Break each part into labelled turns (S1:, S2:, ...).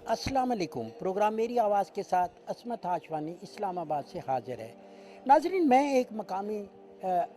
S1: अस्सलाम वालेकुम। प्रोग्राम मेरी आवाज़ के साथ असमत हाशवानी इस्लामाबाद से हाज़िर है। नाज़रीन, मैं एक मकामी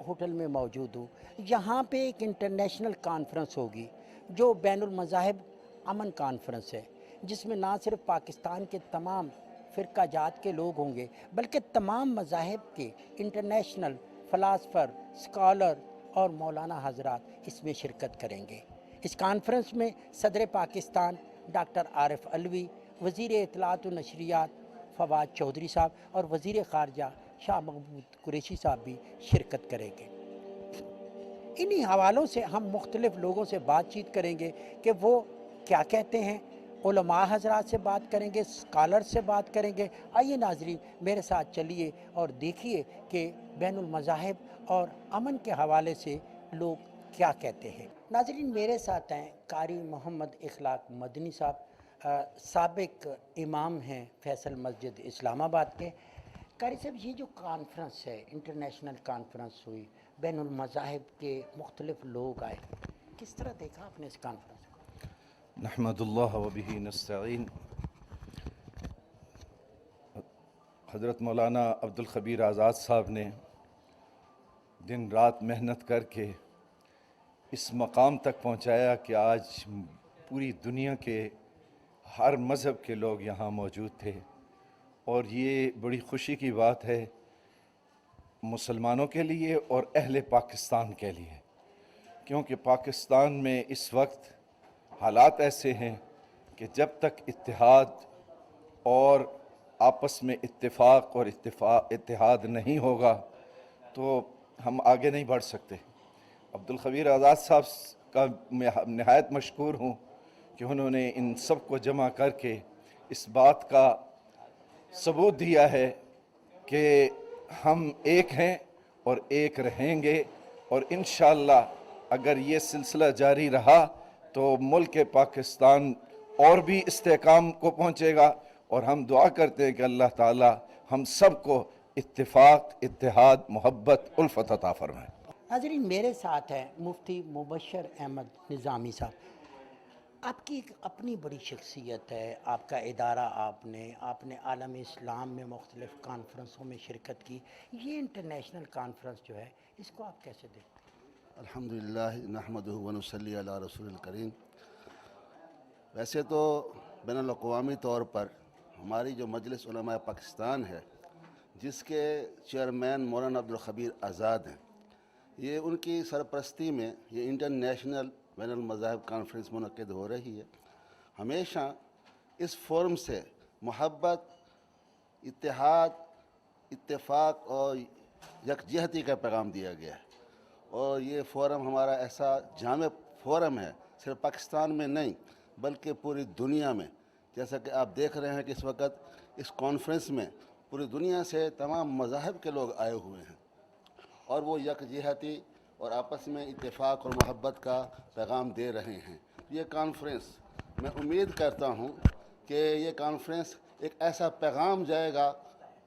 S1: होटल में मौजूद हूँ। यहाँ पे एक इंटरनेशनल कॉन्फ्रेंस होगी जो बैनुल मज़ाहिब अमन कॉन्फ्रेंस है, जिसमें ना सिर्फ पाकिस्तान के तमाम फ़िरका जात के लोग होंगे बल्कि तमाम मज़ाहिब के इंटरनेशनल फ़िलासफ़र, स्कॉलर और मौलाना हज़रात इसमें शिरकत करेंगे। इस कॉन्फ्रेंस में सदर पाकिस्तान डॉक्टर आरिफ अलवी, वज़ीर इत्तलात व नशरियात फवाद चौधरी साहब और वज़ीर ख़ारजा शाह महमूद कुरैशी साहब भी शिरकत करेंगे। इन्हीं हवालों से हम मुख्तलिफ़ लोगों से बातचीत करेंगे कि वो क्या कहते हैं, उलमा हज़रात से बात करेंगे, स्कॉलर से बात करेंगे। आइए नाज़रीन, मेरे साथ चलिए और देखिए कि बैनुल मज़ाहिब और अमन के हवाले से लोग क्या कहते हैं। नाज़रीन, मेरे साथ हैं कारी मोहम्मद इखलाक मदनी साहब, साबिक इमाम हैं फैसल मस्जिद इस्लामाबाद के। कारी साहब, ये जो कॉन्फ्रेंस है, इंटरनेशनल कॉन्फ्रेंस हुई, बैनुल मज़ाहिब के मुख्तलिफ़ लोग आए, किस तरह देखा आपने इस कॉन्फ्रेंस को?
S2: नहमदुल्लाह व बिही नस्तईन। हज़रत मौलाना अब्दुल खबीर आज़ाद साहब ने दिन रात मेहनत करके इस मकाम तक पहुँचाया कि आज पूरी दुनिया के हर मज़हब के लोग यहाँ मौजूद थे। और ये बड़ी खुशी की बात है मुसलमानों के लिए और अहले पाकिस्तान के लिए, क्योंकि पाकिस्तान में इस वक्त हालात ऐसे हैं कि जब तक इत्तेहाद और आपस में इत्तेफाक और इत्तेहाद नहीं होगा तो हम आगे नहीं बढ़ सकते। अब्दुल खबीर आज़ाद साहब का मैं नहायत मशकूर हूँ कि उन्होंने इन सब को जमा करके इस बात का सबूत दिया है कि हम एक हैं और एक रहेंगे, और इंशाअल्लाह अगर ये सिलसिला जारी रहा तो मुल्क पाकिस्तान और भी इस्तेकाम को पहुँचेगा। और हम दुआ करते हैं कि अल्लाह ताला हम सब को इत्तिफाक, इत्तेहाद, मोहब्बत, उल्फत अता फरमाए।
S1: नाज़रीन, मेरे साथ हैं मुफ्ती मुबशर अहमद निज़ामी साहब। आपकी एक अपनी बड़ी शख्सियत है, आपका इदारा, आपने आलम इस्लाम में मुख्तलिफ़ कॉन्फ्रेंसों में शिरकत की। ये इंटरनेशनल कॉन्फ्रेंस जो है, इसको आप कैसे देखते हैं?
S3: अल्हम्दुलिल्लाह नहमदुहु व नुसल्ली अला रसूलिल करीम। वैसे तो बैनुल-अक़वामी तौर पर हमारी जो मजलिस उलमा पाकिस्तान है, जिसके चेयरमैन मौलाना अब्दुल खबीर आज़ाद हैं, ये उनकी सरपरस्ती में ये इंटरनेशनल बैनुल मज़ाहिब कॉन्फ्रेंस मुनक़्क़िद हो रही है। हमेशा इस फोरम से मोहब्बत, इत्तेहाद, इत्तेफाक और यकजहती का पैगाम दिया गया है। और ये फोरम हमारा ऐसा जामे फोरम है, सिर्फ पाकिस्तान में नहीं बल्कि पूरी दुनिया में। जैसा कि आप देख रहे हैं कि इस वक्त इस कॉन्फ्रेंस में पूरी दुनिया से तमाम मज़ाहिब के लोग आए हुए हैं और वो यकजहती और आपस में इत्तेफाक और मोहब्बत का पैगाम दे रहे हैं। ये कॉन्फ्रेंस, मैं उम्मीद करता हूँ कि ये कॉन्फ्रेंस एक ऐसा पैगाम जाएगा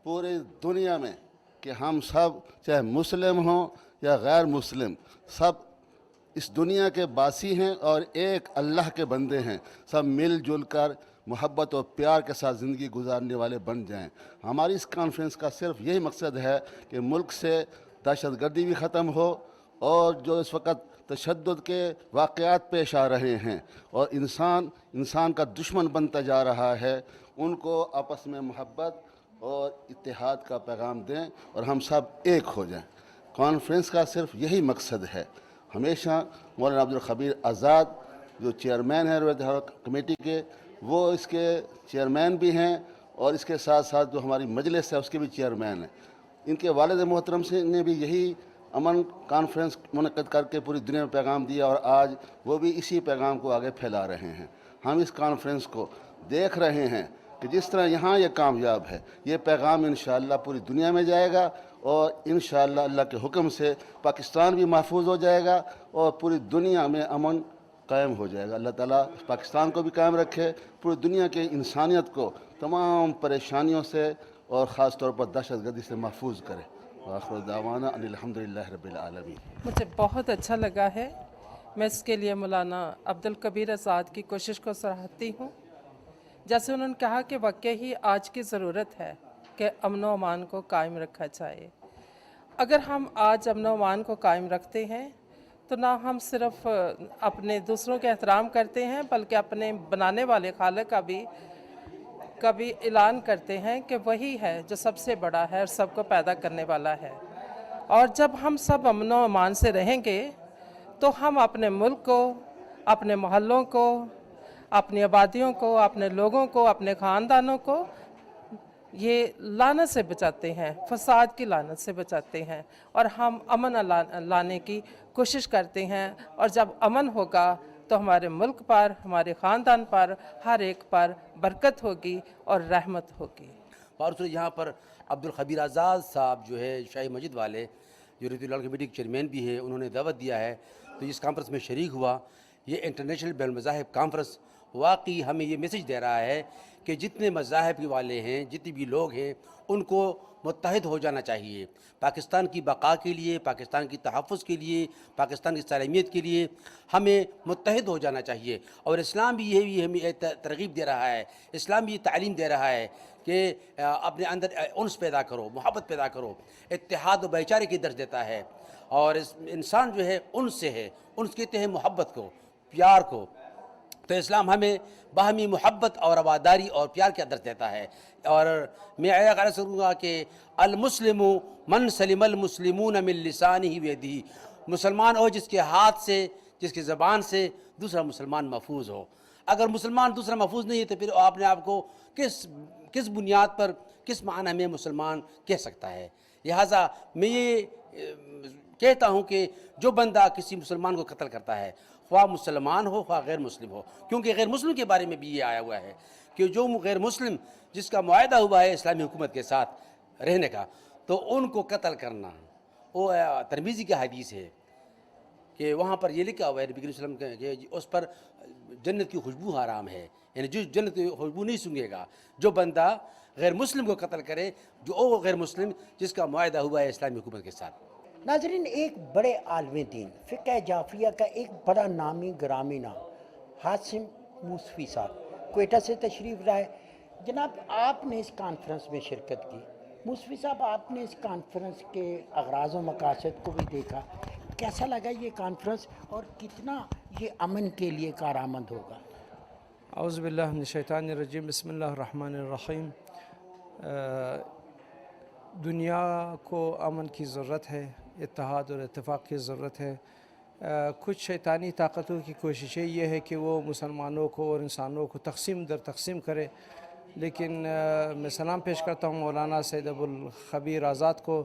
S3: पूरी दुनिया में कि हम सब, चाहे मुस्लिम हों या गैर मुस्लिम, सब इस दुनिया के बासी हैं और एक अल्लाह के बंदे हैं। सब मिलजुल कर मोहब्बत और प्यार के साथ ज़िंदगी गुजारने वाले बन जाएं। हमारी इस कॉन्फ्रेंस का सिर्फ यही मकसद है कि मुल्क से दहशतगर्दी भी ख़त्म हो और जो इस वक्त तशद्दुद के वाक़यात पेश आ रहे हैं और इंसान का दुश्मन बनता जा रहा है, उनको आपस में मोहब्बत और इत्तेहाद का पैगाम दें और हम सब एक हो जाएं। कॉन्फ्रेंस का सिर्फ यही मकसद है। हमेशा मौलाना अब्दुल खबीर आज़ाद जो चेयरमैन हैं रवैया कमेटी के, वो इसके चेयरमैन भी हैं और इसके साथ साथ जो हमारी मजलिस है उसके भी चेयरमैन हैं। इनके वालिद मोहतरम से ने भी यही अमन कॉन्फ्रेंस मुनक़्क़िद करके पूरी दुनिया में पैगाम दिया और आज वो भी इसी पैगाम को आगे फैला रहे हैं। हम इस कॉन्फ्रेंस को देख रहे हैं कि जिस तरह यहाँ ये कामयाब है, ये पैगाम इंशाअल्लाह पूरी दुनिया में जाएगा और इंशाअल्लाह अल्लाह के हुक्म से पाकिस्तान भी महफूज हो जाएगा और पूरी दुनिया में अमन कायम हो जाएगा। अल्लाह ताला पाकिस्तान को भी कायम रखे, पूरी दुनिया के इंसानियत को तमाम परेशानियों से और ख़ास तौर पर दहशतगर्दी से महफूज करे। आखिर दावाना अल्हम्दुलिल्लाह रब्बिल आलमीन।
S4: मुझे बहुत अच्छा लगा है। मैं इसके लिए मौलाना अब्दुल कबीर आज़ाद की कोशिश को सराहती हूँ जैसे उन्होंने कहा कि वाकई ही आज की ज़रूरत है कि अमन व अमान को कायम रखा जाए। अगर हम आज अमन व अमान को कायम रखते हैं तो ना हम सिर्फ अपने दूसरों के एहतराम करते हैं बल्कि अपने बनाने वाले खालिक का भी कभी ऐलान करते हैं कि वही है जो सबसे बड़ा है और सबको पैदा करने वाला है। और जब हम सब अमन व अमान से रहेंगे तो हम अपने मुल्क को, अपने मोहल्लों को, अपनी आबादियों को, अपने लोगों को, अपने ख़ानदानों को ये लानत से बचाते हैं, फसाद की लानत से बचाते हैं और हम अमन लाने की कोशिश करते हैं। और जब अमन होगा तो हमारे मुल्क पर, हमारे ख़ानदान पर, हर एक पर बरकत होगी और रहमत होगी।
S5: और तो यहाँ पर अब्दुल खबीर आज़ाद साहब जो है शाही मस्जिद वाले, जो रतीउल कमेटी के चेयरमैन भी हैं, उन्होंने दावत दिया है तो इस कॉन्फ्रेंस में शरीक हुआ। ये इंटरनेशनल बैनुल मज़ाहिब कॉन्फ्रेंस वाकई हमें ये मैसेज दे रहा है कि जितने मज़ाहिब के वाले हैं, जितने भी लोग हैं, उनको मुत्तहिद हो जाना चाहिए। पाकिस्तान की बका के लिए, पाकिस्तान की तहफ़्फ़ुज़ के लिए, पाकिस्तान की सलामियत के लिए हमें मुत्तहिद हो जाना चाहिए। और इस्लाम भी यही हमें तरग़ीब दे रहा है, इस्लाम भी तालीम दे रहा है कि अपने अंदर उन्स पैदा करो, मोहब्बत पैदा करो, इत्तेहाद व भाईचारे की दर्ज देता है। और इस इंसान जो है उनसे है, उनसे कहते हैं मोहब्बत को, प्यार को। तो इस्लाम हमें बाहमी मोहब्बत और आबादारी और प्यार का दर्ज देता है। और मैं आया अर्ज़ करूँगा कि अल-मुस्लिमु मन सलिमल मुस्लिमून मिन लिसानिही व यदिही, मुसलमान हो जिसके हाथ से, जिसकी ज़बान से दूसरा मुसलमान महफूज हो। अगर मुसलमान दूसरा महफूज नहीं है तो फिर आपने आपको किस बुनियाद पर, किस माना में मुसलमान कह सकता है। लिहाजा मैं ये कहता हूँ कि जो बंदा किसी मुसलमान को कत्ल करता है, ख्वाह मुसलमान हो ख्वाह गैर मुस्लिम हो, क्योंकि गैर मुस्लिम के बारे में भी ये आया हुआ है कि जो गैर मुस्लिम जिसका मुआहदा हुआ है इस्लामी हुकूमत के साथ रहने का, तो उनको कत्ल करना, वो तिरमिज़ी का हदीस है कि वहाँ पर ये लिखा हुआ है नबी वसल्लम के उस पर जन्नत की खुशबू हराम है, यानी जो जन्नत की खुशबू नहीं सूंघेगा जो बंदा गैर मुस्लिम को कत्ल करे, जो वो गैर मुस्लिम जिसका मुआहदा हुआ है इस्लामी हुकूमत के साथ।
S1: नाज़रीन, एक बड़े आलिम दीन फ़िक़्ह जाफ़रिया का एक बड़ा नामी ग्रामी नाम हाशिम मूसवी साहब क्वेटा से तशरीफ़ लाए। जनाब, आपने इस कॉन्फ्रेंस में शिरकत की। मूसवी साहब, आपने इस कॉन्फ्रेंस के अग़राज़ व मकासद को भी देखा, कैसा लगा ये कॉन्फ्रेंस और कितना ये अमन के लिए कारआमद होगा?
S6: औज़ु बिल्लाहि मिनश शैतानिर रजीम, बिस्मिल्लाहिर रहमानिर रहीम। दुनिया को अमन की ज़रूरत है, इत्तेहाद और इत्तेफाक की ज़रूरत है। कुछ शैतानी ताकतों की कोशिशें ये है कि वो मुसलमानों को और इंसानों को तक़सीम दर तक़सीम करे, लेकिन मैं सलाम पेश करता हूँ मौलाना सैयद अब्दुल खबीर आज़ाद को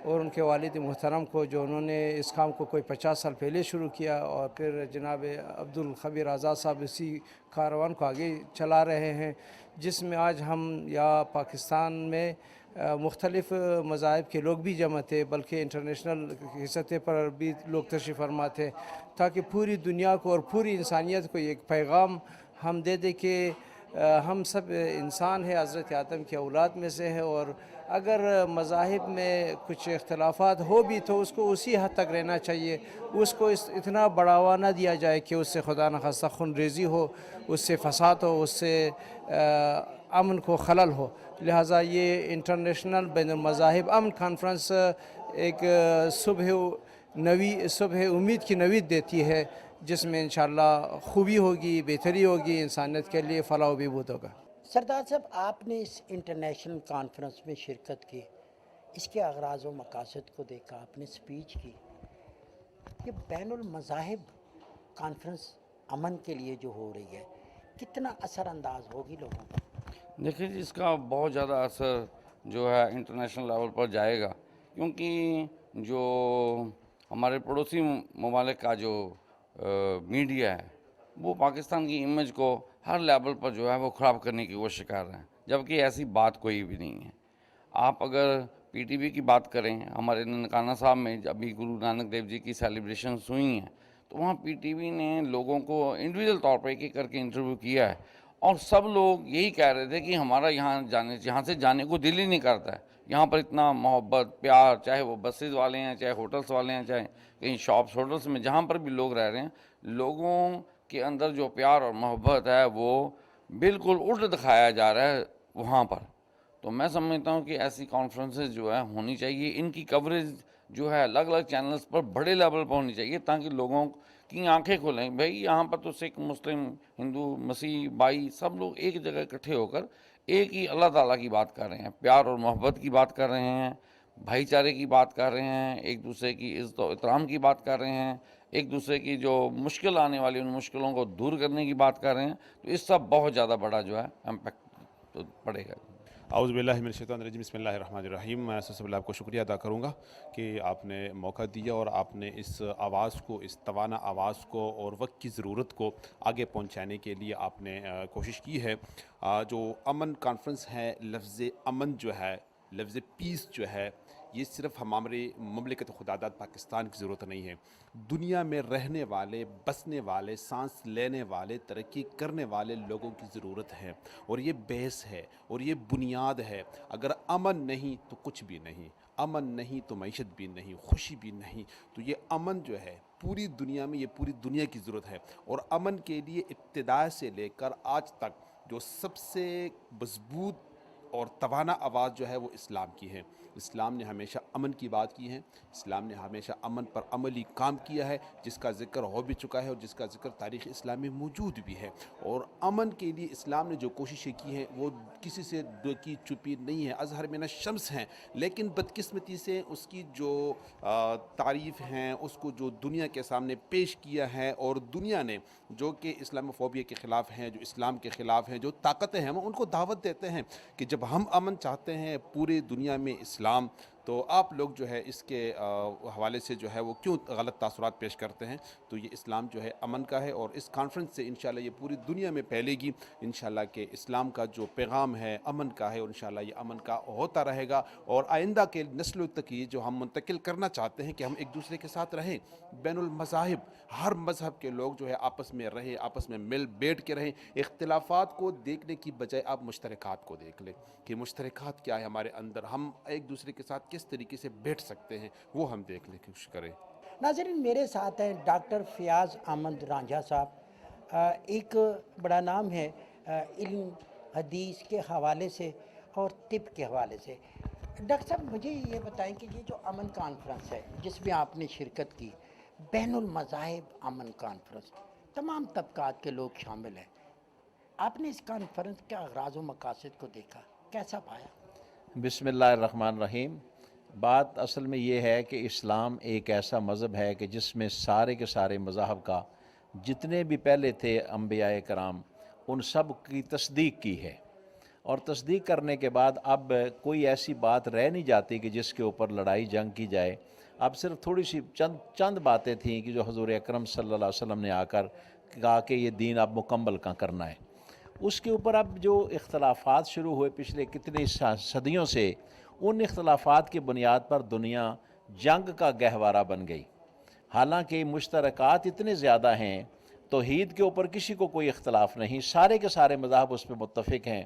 S6: और उनके वालिद मुहतरम को, जो उन्होंने इस काम को कोई 50 साल पहले शुरू किया और फिर जनाब अब्दुल खबीर आज़ाद साहब इसी कारवान को आगे चला रहे हैं, जिसमें आज हम या पाकिस्तान में मुख्तलिफ़ मज़ाहिब के लोग भी जमा थे, बल्कि इंटरनेशनल सतह पर भी लोग तशरीफ़ फरमा थे, ताकि पूरी दुनिया को और पूरी इंसानियत को एक पैगाम हम दे दें कि हम सब इंसान हैं, हज़रत आदम की औलाद में से है, और अगर मज़ाहिब में कुछ इख्तलाफात हो भी तो उसको उसी हद तक रहना चाहिए, उसको इतना बढ़ावा ना दिया जाए कि उससे खुदा न खास्ता खूनरेज़ी हो, उससे फसाद हो, उससे अमन को खलल हो। लिहाजा ये इंटरनेशनल बैनुल मज़ाहिब अमन कॉन्फ्रेंस एक सुबह उम्मीद की नवीद देती है, जिसमें इंशाअल्लाह खूबी होगी, बेहतरी होगी, इंसानियत के लिए फलाह व बहबूद होगा।
S1: सरदार साहब, आपने इस इंटरनेशनल कॉन्फ्रेंस में शिरकत की, इसके अग़राज़ व मकासद को देखा, आपने स्पीच की। ये बैनुल मज़ाहिब कॉन्फ्रेंस अमन के लिए जो हो रही है, कितना असरअंदाज होगी लोगों पर?
S7: देखिए जी, इसका बहुत ज़्यादा असर जो है इंटरनेशनल लेवल पर जाएगा, क्योंकि जो हमारे पड़ोसी ममालिक का जो मीडिया है वो पाकिस्तान की इमेज को हर लेवल पर जो है वो ख़राब करने की कोशिश कर रहे हैं, जबकि ऐसी बात कोई भी नहीं है। आप अगर पीटीवी की बात करें, हमारे ननकाना साहब में अभी गुरु नानक देव जी की सेलिब्रेशंस हुई हैं, तो वहाँ पीटीवी ने लोगों को इंडिविजुअल तौर पर एक एक करके इंटरव्यू किया है, और सब लोग यही कह रहे थे कि हमारा यहाँ से जाने को दिल ही नहीं करता है। यहाँ पर इतना मोहब्बत, प्यार, चाहे वो बसेस वाले हैं, चाहे होटल्स वाले हैं, चाहे कहीं शॉप्स होटल्स में जहाँ पर भी लोग रह रहे हैं, लोगों के अंदर जो प्यार और मोहब्बत है वो بالکل الٹ دکھایا جا رہا ہے وہاں پر. تو میں سمجھتا ہوں کہ ایسی کانفرنسز جو ہے ہونی چاہیے, ان کی کوریج جو ہے الگ الگ چینلز پر بڑے لیول پر ہونی چاہیے, تاکہ لوگوں کی آنکھیں کھولیں. بھائی یہاں پر تو سکھ, مسلم, ہندو, مسیح بھائی سب لوگ ایک جگہ اکٹھے ہو کر ایک ہی اللہ تعالیٰ کی بات کر رہے ہیں, پیار اور محبت کی بات کر رہے ہیں, بھائی چارے کی بات کر رہے ہیں, ایک دوسرے کی عزت و احترام کی بات کر رہے ہیں, ایک دوسرے کی جو مشکل آنے والی ان مشکلوں کو دور کرنے کی بات کر رہے ہیں. تو اس سے بہت زیادہ بڑا جو ہے امپیکٹ پڑے گا.
S8: اعوذ باللہ من الشیطان الرجیم, بسم اللہ الرحمن الرحیم. میں سب سے پہلے آپ کو شکریہ ادا کروں گا کہ آپ نے موقع دیا اور آپ نے اس آواز کو, اس توانا آواز کو اور وقت کی ضرورت کو آگے پہنچانے کے لیے آپ نے کوشش کی ہے. جو امن کانفرنس ہے, لفظ امن جو ہے, لفظ پیس جو ہے, یہ صرف ہماری مملکت خدا داد پاکستان کی ضرورت نہیں ہے. دنیا میں رہنے والے, بسنے والے, سانس لینے والے, ترقی کرنے والے لوگوں کی ضرورت ہے, اور یہ بیس ہے اور یہ بنیاد ہے. اگر امن نہیں تو کچھ بھی نہیں, امن نہیں تو معیشت بھی نہیں, خوشی بھی نہیں. تو یہ امن جو ہے پوری دنیا میں, یہ پوری دنیا کی ضرورت ہے. اور امن کے لیے ابتدا سے لے کر آج تک جو سب سے مضبوط اور توانا آواز جو ہے وہ اسلام کی ہے. اسلام نے ہمیشہ امن کی بات کی ہے, اسلام نے ہمیشہ امن پر عملی کام کیا ہے, جس کا ذکر ہو بھی چکا ہے اور جس کا ذکر تاریخ اسلام میں موجود بھی ہے. اور امن کے لیے اسلام نے جو کوششیں کی ہیں وہ کسی سے کی چھپی نہیں ہے, اظہر من الشمس ہیں. لیکن بدقسمتی سے اس کی جو تعریف ہیں, اس کو جو دنیا کے سامنے پیش کیا ہے, اور دنیا نے جو کہ اسلاموفوبیا کے خلاف ہیں, جو اسلام کے خلاف ہیں, جو طاقتیں ہیں, وہ ان کو دعوت دیتے ہیں کہ جب ہم امن چاہتے ہیں پورے دنیا میں اسلام, تو آپ لوگ جو ہے اس کے حوالے سے جو ہے وہ کیوں غلط تاثرات پیش کرتے ہیں. تو یہ اسلام جو ہے امن کا ہے, اور اس کانفرنس سے انشاءاللہ یہ پوری دنیا میں پھیلے گی انشاءاللہ کہ اسلام کا جو پیغام ہے امن کا ہے, اور انشاءاللہ یہ امن کا ہوتا رہے گا. اور آئندہ کے نسلوں تک یہ جو ہم منتقل کرنا چاہتے ہیں کہ ہم ایک دوسرے کے ساتھ رہیں, بین المذاہب, ہر مذہب کے لوگ جو ہے آپس میں رہیں, آپس میں مل بیٹھ کے رہیں. اختلافات کو دیکھنے کی بجائے آپ مشترکات کو دیکھ لیں کہ مشترکات کیا ہے ہمارے اندر, ہم ایک دوسرے کے ساتھ کس طریقے سے بیٹھ سکتے ہیں, وہ ہم دیکھنے کی کوشش کریں.
S1: ناظرین, میرے ساتھ ہیں ڈاکٹر فیاض احمد رانجھا صاحب. ایک بڑا نام ہے علم حدیث کے حوالے سے اور طب کے حوالے سے. ڈاکٹر صاحب مجھے یہ بتائیں کہ یہ جو امن کانفرنس ہے جس میں آپ نے شرکت کی, بین المذاہب امن کانفرنس, تمام طبقات کے لوگ شامل ہیں, آپ نے اس کانفرنس کے اغراض و مقاصد کو دیکھا, کیسا پایا؟
S9: بسم اللہ الرحمن الرحیم. بات اصل میں یہ ہے کہ اسلام ایک ایسا مذہب ہے کہ جس میں سارے کے سارے مذاہب کا جتنے بھی پہلے تھے انبیاء کرام ان سب کی تصدیق کی ہے, اور تصدیق کرنے کے بعد اب کوئی ایسی بات رہ نہیں جاتی کہ جس کے اوپر لڑائی جنگ کی جائے. اب صرف تھوڑی سی چند باتیں تھیں کہ جو حضور اکرم صلی اللہ علیہ وسلم نے آ کر کہا کہ یہ دین اب مکمل کرنا ہے. اس کے اوپر اب جو اختلافات شروع ہوئے پچھلے کتنی صدیوں سے, ان اختلافات کی بنیاد پر دنیا جنگ کا گہوارہ بن گئی. حالانکہ مشترکات اتنے زیادہ ہیں, توحید کے اوپر کسی کو کوئی اختلاف نہیں, سارے کے سارے مذاہب اس پہ متفق ہیں,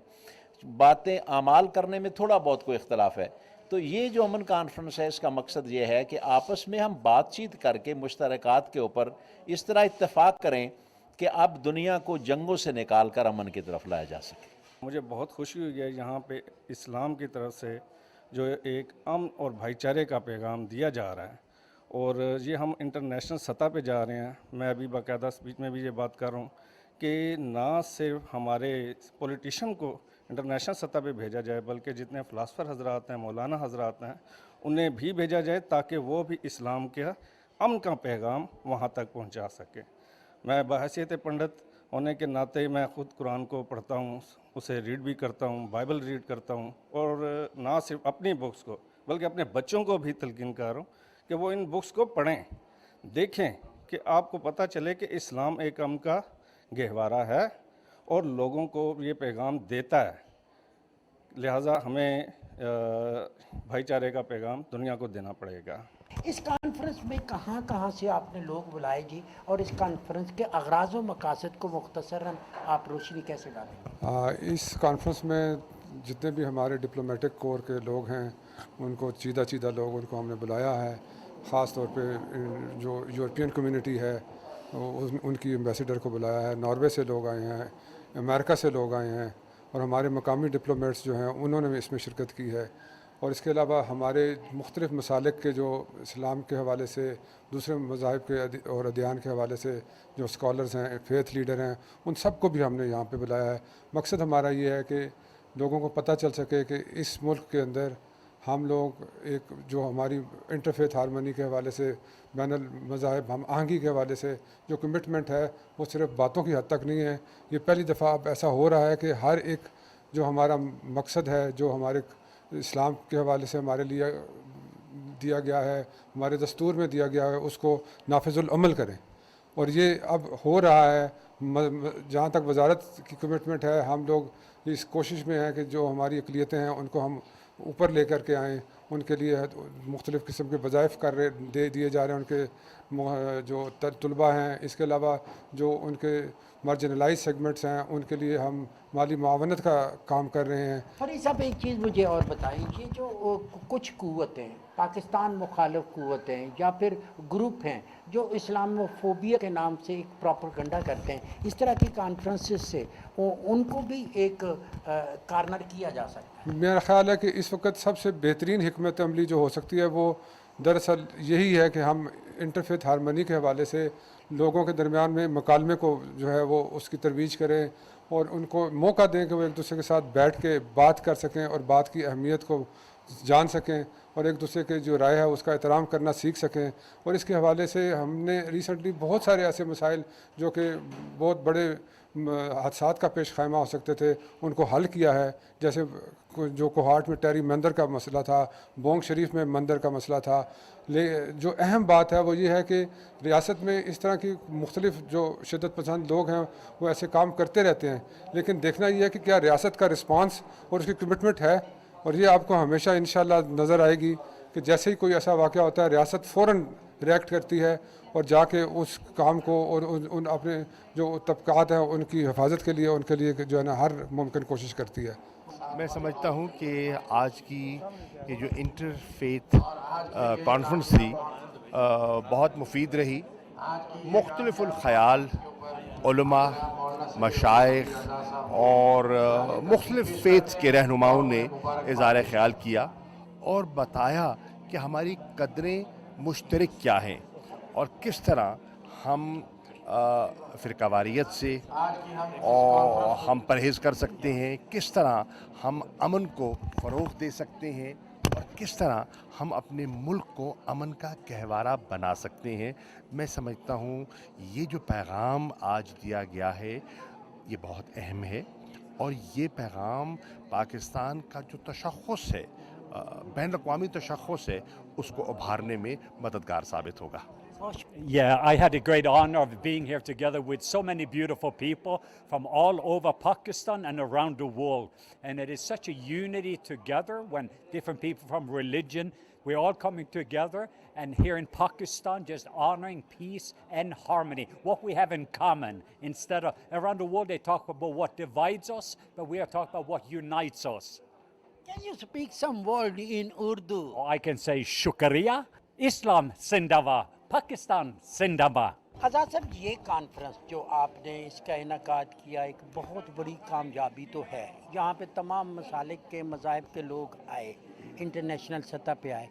S9: باتیں اعمال کرنے میں تھوڑا بہت کوئی اختلاف ہے. تو یہ جو امن کانفرنس ہے اس کا مقصد یہ ہے کہ آپس میں ہم بات چیت کر کے مشترکات کے اوپر اس طرح اتفاق کریں کہ اب دنیا کو جنگوں سے نکال کر امن کی طرف لایا جا سکے.
S10: مجھے بہت خوشی ہوئی ہے یہاں پہ اسلام کی طرف سے جو ایک امن اور بھائی چارے کا پیغام دیا جا رہا ہے, اور یہ ہم انٹرنیشنل سطح پہ جا رہے ہیں. میں ابھی باقاعدہ اسپیچ میں بھی یہ بات کر رہا ہوں کہ نہ صرف ہمارے پولیٹیشین کو انٹرنیشنل سطح پہ بھیجا جائے, بلکہ جتنے فلاسفر حضرات ہیں, مولانا حضرات ہیں, انہیں بھی بھیجا جائے تاکہ وہ بھی اسلام کے امن کا پیغام وہاں تک پہنچا سکیں. میں بحیثیت پنڈت ہونے کے ناطے میں خود قرآن کو پڑھتا ہوں, اسے ریڈ بھی کرتا ہوں, بائبل ریڈ کرتا ہوں, اور نہ صرف اپنی بکس کو بلکہ اپنے بچوں کو بھی تلقین کر رہا ہوں کہ وہ ان بکس کو پڑھیں, دیکھیں کہ آپ کو پتہ چلے کہ اسلام ایک امن کا گہوارہ ہے اور لوگوں کو یہ پیغام دیتا ہے. لہٰذا ہمیں بھائی چارے کا پیغام دنیا کو دینا پڑے گا.
S1: اس کانفرنس میں کہاں کہاں سے آپ نے لوگ بلائے جی, اور اس کانفرنس کے اغراض و مقاصد کو مختصراً آپ روشنی کیسے ڈالیں؟
S11: اس کانفرنس میں جتنے بھی ہمارے ڈپلومیٹک کور کے لوگ ہیں ان کو چیدہ لوگ ان کو ہم نے بلایا ہے. خاص طور پہ جو یورپین کمیونٹی ہے ان کی ایمبیسیڈر کو بلایا ہے, ناروے سے لوگ آئے ہیں, अमेरिका से लोग आए हैं और हमारे मकामी डिप्लोमेट्स जो हैं उन्होंने भी इसमें शिरकत की है। और इसके अलावा हमारे मुख्तलिफ़ मसालिक के जो इस्लाम के हवाले से, दूसरे मज़ाहिब के और अदियान के हवाले से जो स्कॉलर्स हैं, फेथ लीडर हैं, उन सब को भी हमने यहाँ पे बुलाया है। मकसद हमारा ये है कि लोगों को पता चल सके कि इस मुल्क के अंदर हम लोग एक जो हमारी इंटरफेथ हारमनी के हवाले से, बैनुल मज़ाहिब हम आहंगी के हवाले से जो कमिटमेंट है वो सिर्फ बातों की हद तक नहीं है। ये पहली दफ़ा अब ऐसा हो रहा है कि हर एक जो हमारा मकसद है, जो हमारे इस्लाम के हवाले से हमारे लिए दिया गया है, हमारे दस्तूर में दिया गया है, उसको नाफिजुल अमल करें। और ये अब हो रहा है। जहाँ तक वजारत की कमिटमेंट है, हम लोग इस कोशिश में हैं कि जो हमारी अक़लियतें हैं उनको हम ऊपर लेकर के आएँ, उनके लिए मुख्तलिफ़ किस्म के वज़ाइफ दिए जा रहे हैं उनके जो तलबा हैं। इसके अलावा जो उनके मार्जिनलाइज सेगमेंट्स हैं उनके लिए हम माली मुआवनत का काम कर रहे हैं।
S1: फरीद साहब, एक चीज़ मुझे और बताइए, ये जो कुछ क़ुव्वतें, पाकिस्तान मुखालिफ क़ुव्वतें या फिर ग्रुप हैं जो इस्लामोफोबिया के नाम से एक प्रोपेगेंडा करते हैं, इस तरह की कॉन्फ्रेंसेस से उनको भी एक कार्नर किया जा सकता है?
S11: मेरा ख़्याल है कि इस वक्त सबसे बेहतरीन हिकमत अमली जो हो सकती है वो दरअसल यही है कि हम इंटरफेथ हारमनी के हवाले से लोगों के दरमियान में मकालमे को जो है वो उसकी तरवीज करें और उनको मौका दें कि वो एक दूसरे के साथ बैठ के बात कर सकें और बात की अहमियत को जान सकें और एक दूसरे के जो राय है उसका एहतराम करना सीख सकें। और इसके हवाले से हमने रिसेंटली बहुत सारे ऐसे मसाइल जो कि बहुत बड़े हादसात का पेश खैमा हो सकते थे उनको हल किया है। जैसे जो कोहाट में टेरी मंदिर का मसला था, बोंग शरीफ में मंदिर का मसला था। जो अहम बात है वो ये है कि रियासत में इस तरह की मुख्तलिफ जो शिद्दत पसंद लोग हैं वो ऐसे काम करते रहते हैं, लेकिन देखना ये है कि क्या रियासत का रिस्पांस और उसकी कमिटमेंट है। और ये आपको हमेशा इंशाल्लाह नज़र आएगी कि जैसे ही कोई ऐसा वाक़या होता है रियासत फ़ौरन रिएक्ट करती है और जाके उस काम को और उन अपने जो तबकात हैं उनकी हिफाजत के लिए उनके लिए जो है ना हर मुमकिन कोशिश करती है।
S12: मैं समझता हूँ कि आज की ये जो इंटरफेथ कॉन्फ्रेंस थी बहुत मुफीद रही। मुख्तलिफुल ख़याल, उलमा, मशाइख और मुख्तलिफ फ़ेथ्स के रहनुमाओं ने इज़हार ख़याल किया और बताया कि हमारी कदरें मुश्तरक क्या हैं और किस तरह हम फ़िरकावारियत से और हम परहेज़ कर सकते हैं, किस तरह हम अमन को फ़रोग़ दे सकते हैं और किस तरह हम अपने मुल्क को अमन का गहवारा बना सकते हैं। मैं समझता हूँ ये जो पैगाम आज दिया गया है ये बहुत अहम है और ये पैगाम पाकिस्तान का जो तशख़्ख़ुस है, बैनुल-अक़वामी तशख़्ख़ुस है, उसको उभारने में मददगार साबित होगा।
S13: Yeah, I had a great honor of being here together with so many beautiful people from all over Pakistan and around the world. And it is such a unity together when different people from religion, we're all coming together and here in Pakistan just honoring peace and harmony, what we have in common. Instead of, around the world they talk about what divides us, but we are talking about what unites us.
S1: Can you speak some word in Urdu?
S13: I can say shukriya, Islam zindabad, Pakistan जिंदाबाद।
S1: आज़ाद साहब, ये conference जो आपने इसका इनेकाद किया एक बहुत बड़ी कामयाबी तो है। यहाँ पे तमाम मसालिक के मज़ाहिब के लोग आए, इंटरनेशनल सतह पे आए।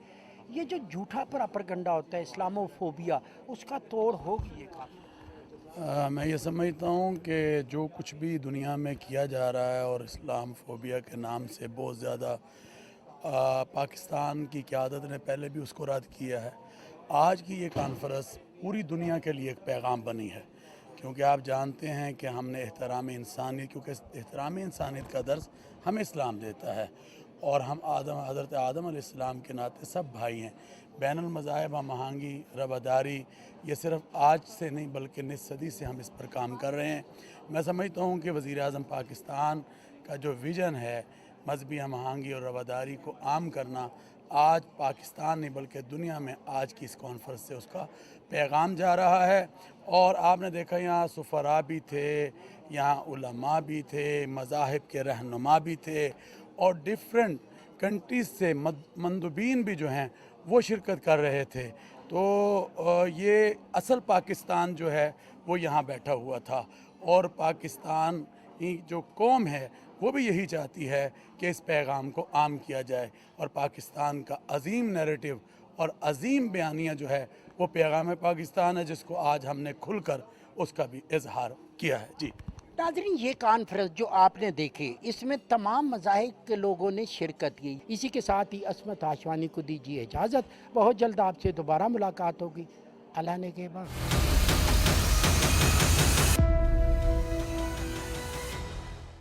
S1: ये जो झूठा प्रोपेगेंडा होता है इस्लामोफोबिया, उसका तोड़ होगी ये कॉन्फ्रेंस?
S14: मैं ये समझता हूँ कि जो कुछ भी दुनिया में किया जा रहा है और इस्लामोफोबिया के नाम से बहुत ज़्यादा पाकिस्तान की क़यादत ने पहले भी उसको रद्द किया है। आज की ये कॉन्फ्रेंस पूरी दुनिया के लिए एक पैगाम बनी है, क्योंकि आप जानते हैं कि हमने एहतराम इंसानियत, क्योंकि एहतराम इंसानियत का दर्स हमें इस्लाम देता है और हम हज़रत आदम अलैहिस्सलाम के नाते सब भाई हैं। बैनुल मज़ाहिब हम आहंगी, रवादारी, ये सिर्फ आज से नहीं बल्कि निस सदी से हम इस पर काम कर रहे हैं। मैं समझता हूँ कि वज़ीर-ए-आज़म पाकिस्तान का जो विज़न है मजहबी हम आहंगी और रवादारी को आम करना, आज पाकिस्तान नहीं बल्कि दुनिया में आज की इस कॉन्फ्रेंस से उसका पैगाम जा रहा है। और आपने देखा यहाँ सुफरा भी थे, यहाँ उलमा भी थे, मज़ाहिब के रहनुमा भी थे और डिफरेंट कंट्रीज़ से मंदुबीन भी जो हैं वो शिरकत कर रहे थे। तो ये असल पाकिस्तान जो है वो यहाँ बैठा हुआ था और पाकिस्तान जो कौम है वो भी यही चाहती है कि इस पैगाम को आम किया जाए और पाकिस्तान का अजीम नैरेटिव और अजीम बयानिया जो है वो पैगाम पाकिस्तान है, जिसको आज हमने खुलकर उसका भी इजहार किया है। जी
S1: नाज़रीन, ये कॉन्फ्रेंस जो आपने देखी इसमें तमाम मज़ाहिब के लोगों ने शिरकत की। इसी के साथ ही अस्मत हाशवानी को दीजिए इजाज़त। बहुत जल्द आपसे दोबारा मुलाकात होगी। अल्लाह ने के बाद।